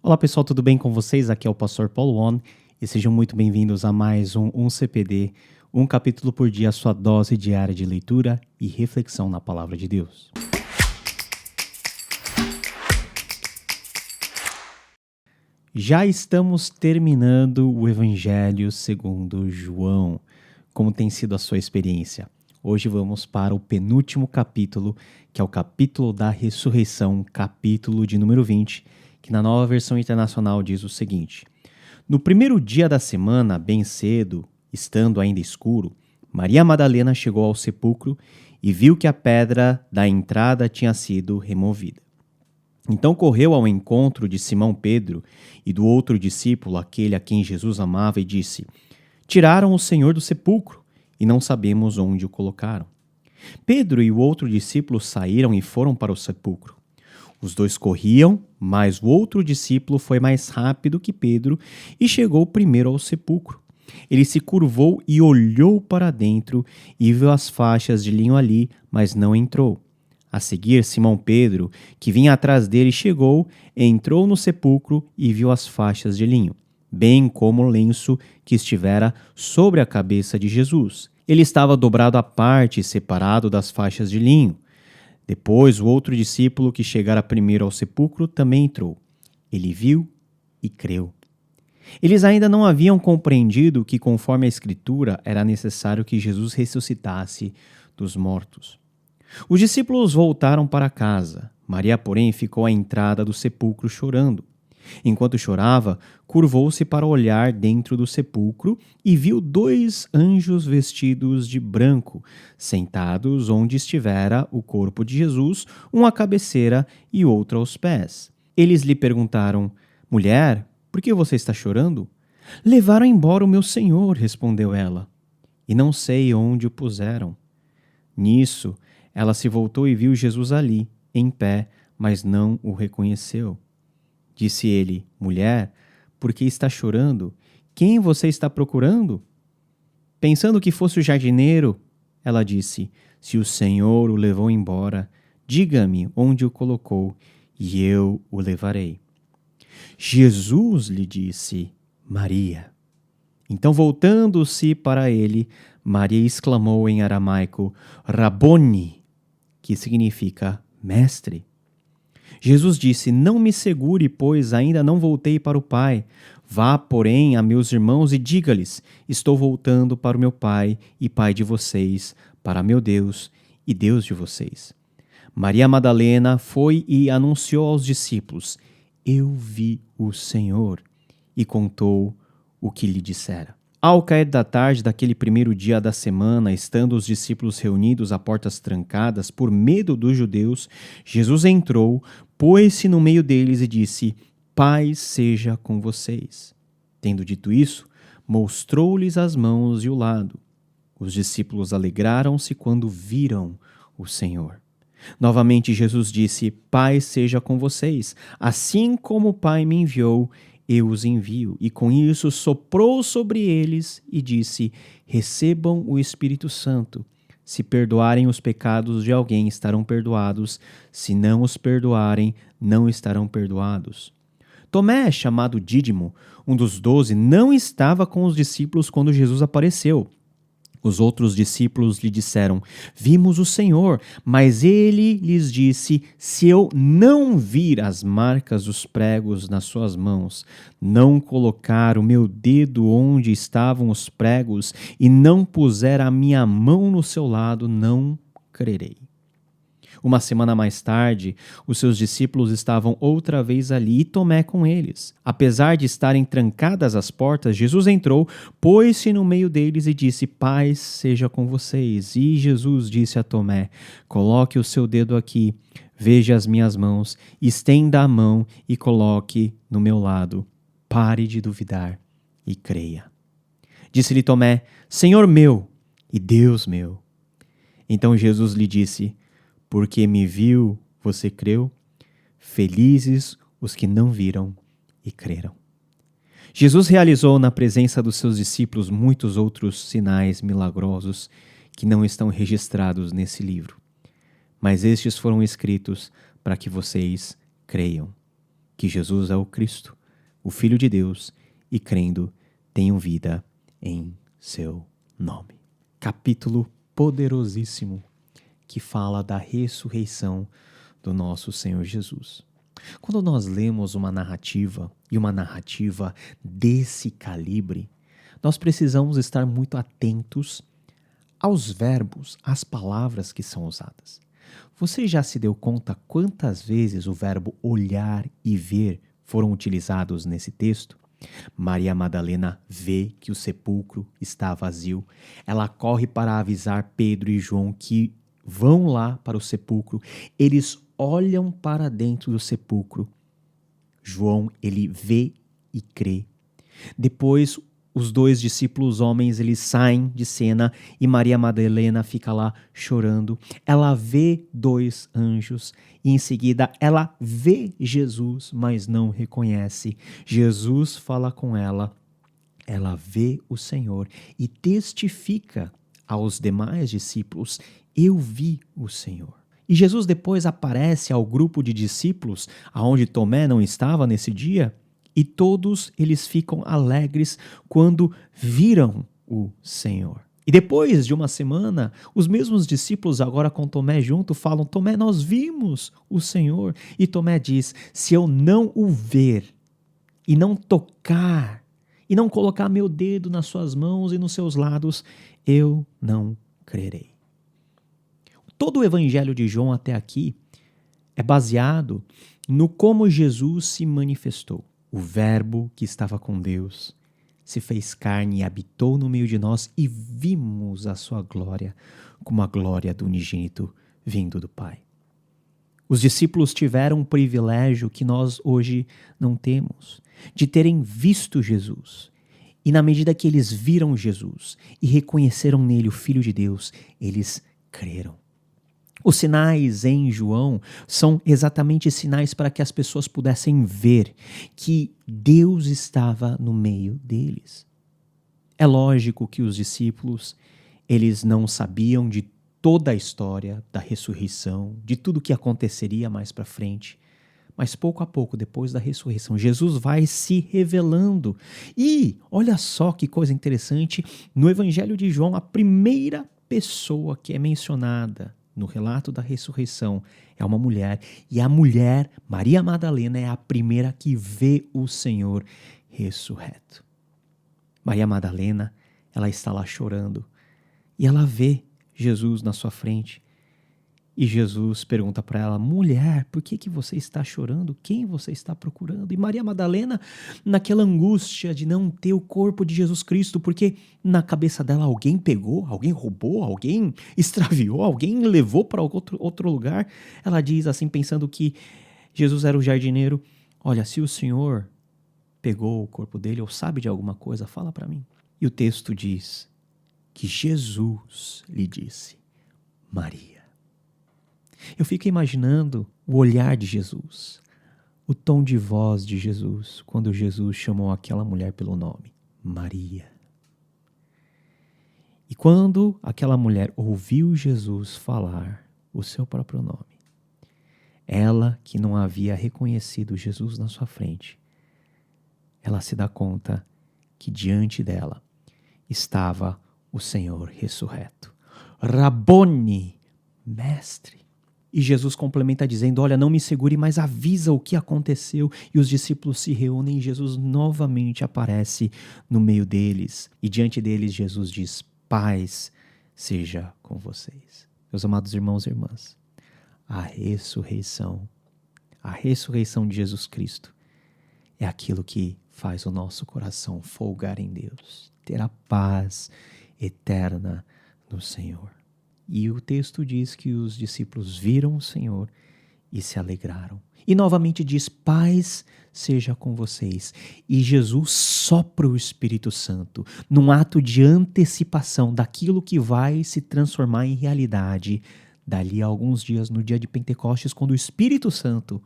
Olá pessoal, tudo bem com vocês? Aqui é o Pastor Paulo On e sejam muito bem-vindos a mais um CPD, um capítulo por dia, a sua dose diária de leitura e reflexão na Palavra de Deus. Já estamos terminando o Evangelho segundo João. Como tem sido a sua experiência? Hoje vamos para o penúltimo capítulo, que é o capítulo da ressurreição, capítulo de número 20, que na Nova Versão Internacional diz o seguinte: No primeiro dia da semana, bem cedo, estando ainda escuro, Maria Madalena chegou ao sepulcro e viu que a pedra da entrada tinha sido removida. Então correu ao encontro de Simão Pedro e do outro discípulo, aquele a quem Jesus amava, e disse: Tiraram o Senhor do sepulcro e não sabemos onde o colocaram. Pedro e o outro discípulo saíram e foram para o sepulcro. Os dois corriam, mas o outro discípulo foi mais rápido que Pedro e chegou primeiro ao sepulcro. Ele se curvou e olhou para dentro e viu as faixas de linho ali, mas não entrou. A seguir, Simão Pedro, que vinha atrás dele, chegou, entrou no sepulcro e viu as faixas de linho, bem como o lenço que estivera sobre a cabeça de Jesus. Ele estava dobrado à parte, separado das faixas de linho. Depois, o outro discípulo que chegara primeiro ao sepulcro também entrou. Ele viu e creu. Eles ainda não haviam compreendido que, conforme a Escritura, era necessário que Jesus ressuscitasse dos mortos. Os discípulos voltaram para casa. Maria, porém, ficou à entrada do sepulcro chorando. Enquanto chorava, curvou-se para olhar dentro do sepulcro e viu dois anjos vestidos de branco, sentados onde estivera o corpo de Jesus, um à cabeceira e outro aos pés. Eles lhe perguntaram: Mulher, por que você está chorando? Levaram embora o meu Senhor, respondeu ela, e não sei onde o puseram. Nisso, ela se voltou e viu Jesus ali, em pé, mas não o reconheceu. Disse ele: Mulher, por que está chorando? Quem você está procurando? Pensando que fosse o jardineiro, ela disse: Se o Senhor o levou embora, diga-me onde o colocou, e eu o levarei. Jesus lhe disse: Maria. Então, voltando-se para ele, Maria exclamou em aramaico: Raboni, que significa mestre. Jesus disse: Não me segure, pois ainda não voltei para o Pai. Vá, porém, a meus irmãos e diga-lhes: Estou voltando para o meu Pai e Pai de vocês, para meu Deus e Deus de vocês. Maria Madalena foi e anunciou aos discípulos: Eu vi o Senhor, e contou o que lhe dissera. Ao cair da tarde daquele primeiro dia da semana, estando os discípulos reunidos a portas trancadas por medo dos judeus, Jesus entrou, pôs-se no meio deles e disse: Paz seja com vocês. Tendo dito isso, mostrou-lhes as mãos e o lado. Os discípulos alegraram-se quando viram o Senhor. Novamente Jesus disse: Paz seja com vocês. Assim como o Pai me enviou, eu os envio. E com isso soprou sobre eles e disse: Recebam o Espírito Santo. Se perdoarem os pecados de alguém, estarão perdoados. Se não os perdoarem, não estarão perdoados. Tomé, chamado Dídimo, um dos 12, não estava com os discípulos quando Jesus apareceu. Os outros discípulos lhe disseram: Vimos o Senhor. Mas ele lhes disse: Se eu não vir as marcas dos pregos nas suas mãos, não colocar o meu dedo onde estavam os pregos e não puser a minha mão no seu lado, não crerei. Uma semana mais tarde, os seus discípulos estavam outra vez ali e Tomé com eles. Apesar de estarem trancadas as portas, Jesus entrou, pôs-se no meio deles e disse: Paz seja com vocês. E Jesus disse a Tomé: Coloque o seu dedo aqui, veja as minhas mãos, estenda a mão e coloque no meu lado. Pare de duvidar e creia. Disse-lhe Tomé: Senhor meu e Deus meu. Então Jesus lhe disse: Porque me viu, você creu? Felizes os que não viram e creram. Jesus realizou na presença dos seus discípulos muitos outros sinais milagrosos que não estão registrados nesse livro. Mas estes foram escritos para que vocês creiam. que Jesus é o Cristo, o Filho de Deus, e crendo, tenham vida em seu nome. Capítulo poderosíssimo que fala da ressurreição do nosso Senhor Jesus. Quando nós lemos uma narrativa, e uma narrativa desse calibre, nós precisamos estar muito atentos aos verbos, às palavras que são usadas. Você já se deu conta quantas vezes o verbo olhar e ver foram utilizados nesse texto? Maria Madalena vê que o sepulcro está vazio. Ela corre para avisar Pedro e João que vão lá para o sepulcro. Eles olham para dentro do sepulcro. João, ele vê e crê. Depois, os dois discípulos homens, eles saem de cena e Maria Madalena fica lá chorando. Ela vê dois anjos e em seguida ela vê Jesus, mas não reconhece. Jesus fala com ela vê o Senhor e testifica aos demais discípulos: eu vi o Senhor. E Jesus depois aparece ao grupo de discípulos, aonde Tomé não estava nesse dia, e todos eles ficam alegres quando viram o Senhor. E depois de uma semana, os mesmos discípulos, agora com Tomé junto, falam: Tomé, nós vimos o Senhor. E Tomé diz: se eu não o ver e não tocar, e não colocar meu dedo nas suas mãos e nos seus lados, eu não crerei. Todo o evangelho de João até aqui é baseado no como Jesus se manifestou. O Verbo que estava com Deus se fez carne e habitou no meio de nós e vimos a sua glória como a glória do unigênito vindo do Pai. Os discípulos tiveram um privilégio que nós hoje não temos, de terem visto Jesus. E na medida que eles viram Jesus e reconheceram nele o Filho de Deus, eles creram. Os sinais em João são exatamente sinais para que as pessoas pudessem ver que Deus estava no meio deles. É lógico que os discípulos, eles não sabiam de toda a história da ressurreição, de tudo o que aconteceria mais para frente. Mas pouco a pouco, depois da ressurreição, Jesus vai se revelando. E olha só que coisa interessante, no Evangelho de João, a primeira pessoa que é mencionada no relato da ressurreição é uma mulher. E a mulher, Maria Madalena, é a primeira que vê o Senhor ressurreto. Maria Madalena, ela está lá chorando e ela vê Jesus na sua frente. E Jesus pergunta para ela: mulher, por que você está chorando? Quem você está procurando? E Maria Madalena, naquela angústia de não ter o corpo de Jesus Cristo, porque na cabeça dela alguém pegou, alguém roubou, alguém extraviou, alguém levou para outro lugar. Ela diz assim, pensando que Jesus era o jardineiro: olha, se o Senhor pegou o corpo dele ou sabe de alguma coisa, fala para mim. E o texto diz que Jesus lhe disse: Maria. Eu fico imaginando o olhar de Jesus, o tom de voz de Jesus, quando Jesus chamou aquela mulher pelo nome, Maria. E quando aquela mulher ouviu Jesus falar o seu próprio nome, ela que não havia reconhecido Jesus na sua frente, ela se dá conta que diante dela estava o Senhor ressurreto. Rabone, mestre. E Jesus complementa dizendo: olha, não me segure, mas avisa o que aconteceu. E os discípulos se reúnem e Jesus novamente aparece no meio deles. E diante deles Jesus diz: paz seja com vocês. Meus amados irmãos e irmãs, a ressurreição de Jesus Cristo é aquilo que faz o nosso coração folgar em Deus, ter a paz eterna no Senhor. E o texto diz que os discípulos viram o Senhor e se alegraram. E novamente diz: paz seja com vocês. E Jesus sopra o Espírito Santo num ato de antecipação daquilo que vai se transformar em realidade dali a alguns dias, no dia de Pentecostes, quando o Espírito Santo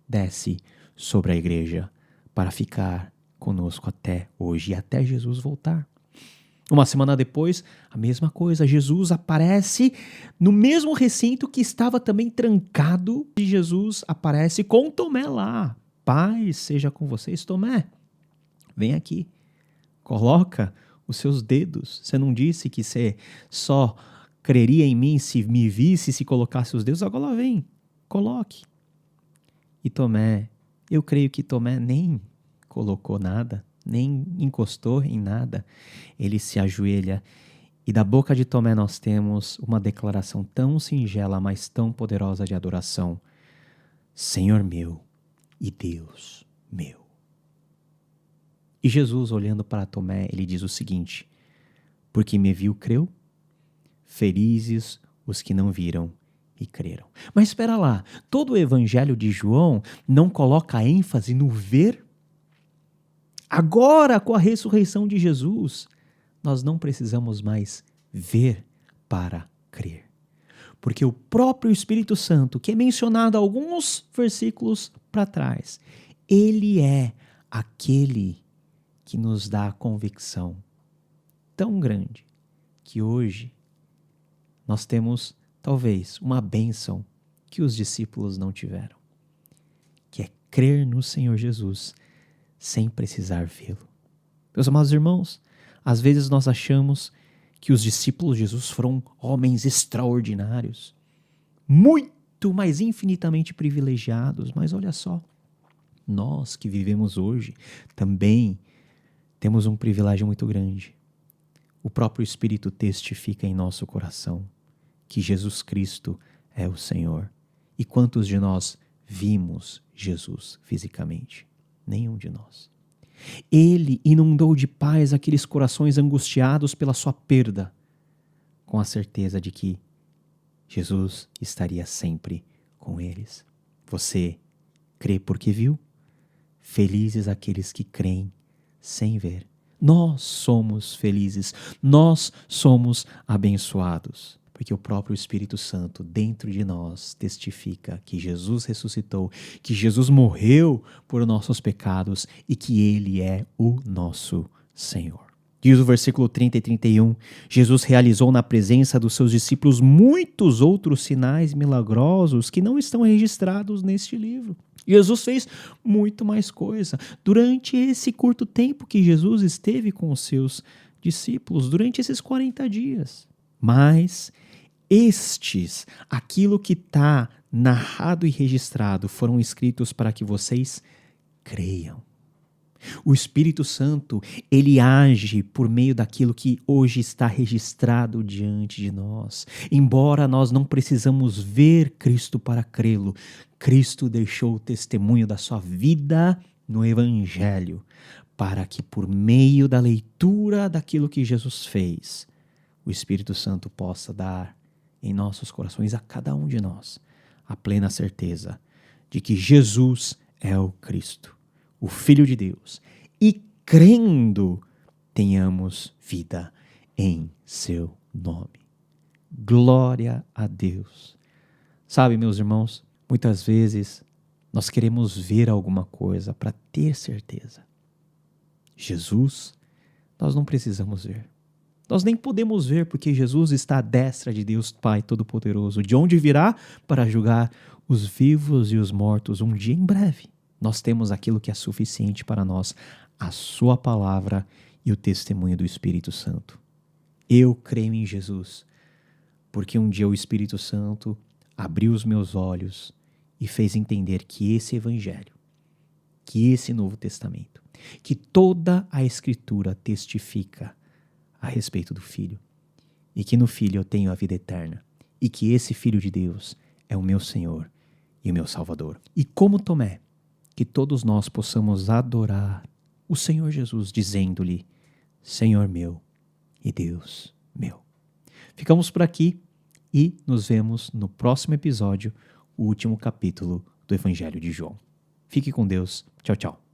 desce sobre a igreja para ficar conosco até hoje e até Jesus voltar. Uma semana depois, a mesma coisa, Jesus aparece no mesmo recinto que estava também trancado, e Jesus aparece com Tomé lá. Paz seja com vocês. Tomé, vem aqui. Coloca os seus dedos. Você não disse que você só creria em mim se me visse, se colocasse os dedos? Agora vem, coloque. E Tomé, eu creio que Tomé nem colocou nada, nem encostou em nada. Ele se ajoelha e da boca de Tomé nós temos uma declaração tão singela, mas tão poderosa de adoração. Senhor meu e Deus meu. E Jesus, olhando para Tomé, ele diz o seguinte: porque me viu, creu? Felizes os que não viram e creram. Mas espera lá, todo o evangelho de João não coloca ênfase no ver? Agora, com a ressurreição de Jesus, nós não precisamos mais ver para crer. Porque o próprio Espírito Santo, que é mencionado alguns versículos para trás, ele é aquele que nos dá a convicção tão grande que hoje nós temos, talvez, uma bênção que os discípulos não tiveram, que é crer no Senhor Jesus sem precisar vê-lo. Meus amados irmãos, às vezes nós achamos que os discípulos de Jesus foram homens extraordinários, muito, mas infinitamente privilegiados, mas olha só, nós que vivemos hoje também temos um privilégio muito grande. O próprio Espírito testifica em nosso coração que Jesus Cristo é o Senhor. E quantos de nós vimos Jesus fisicamente? Nenhum de nós. Ele inundou de paz aqueles corações angustiados pela sua perda, com a certeza de que Jesus estaria sempre com eles. Você crê porque viu? Felizes aqueles que creem sem ver. Nós somos felizes, nós somos abençoados, porque o próprio Espírito Santo dentro de nós testifica que Jesus ressuscitou, que Jesus morreu por nossos pecados e que Ele é o nosso Senhor. Diz o versículo 30 e 31, Jesus realizou na presença dos seus discípulos muitos outros sinais milagrosos que não estão registrados neste livro. Jesus fez muito mais coisa. Durante esse curto tempo que Jesus esteve com os seus discípulos, durante esses 40 dias. Mas aquilo que está narrado e registrado, foram escritos para que vocês creiam. O Espírito Santo, ele age por meio daquilo que hoje está registrado diante de nós. Embora nós não precisamos ver Cristo para crê-lo, Cristo deixou o testemunho da sua vida no Evangelho, para que por meio da leitura daquilo que Jesus fez, o Espírito Santo possa dar em nossos corações, a cada um de nós, a plena certeza de que Jesus é o Cristo, o Filho de Deus, e crendo, tenhamos vida em seu nome. Glória a Deus. Sabe, meus irmãos, muitas vezes nós queremos ver alguma coisa para ter certeza. Jesus, nós não precisamos ver. Nós nem podemos ver porque Jesus está à destra de Deus Pai Todo-Poderoso, de onde virá para julgar os vivos e os mortos um dia em breve. Nós temos aquilo que é suficiente para nós, a sua palavra e o testemunho do Espírito Santo. Eu creio em Jesus, porque um dia o Espírito Santo abriu os meus olhos e fez entender que esse Evangelho, que esse Novo Testamento, que toda a Escritura testifica a respeito do Filho, e que no Filho eu tenho a vida eterna, e que esse Filho de Deus é o meu Senhor e o meu Salvador. E como Tomé, que todos nós possamos adorar o Senhor Jesus, dizendo-lhe, Senhor meu e Deus meu. Ficamos por aqui e nos vemos no próximo episódio, o último capítulo do Evangelho de João. Fique com Deus. Tchau, tchau.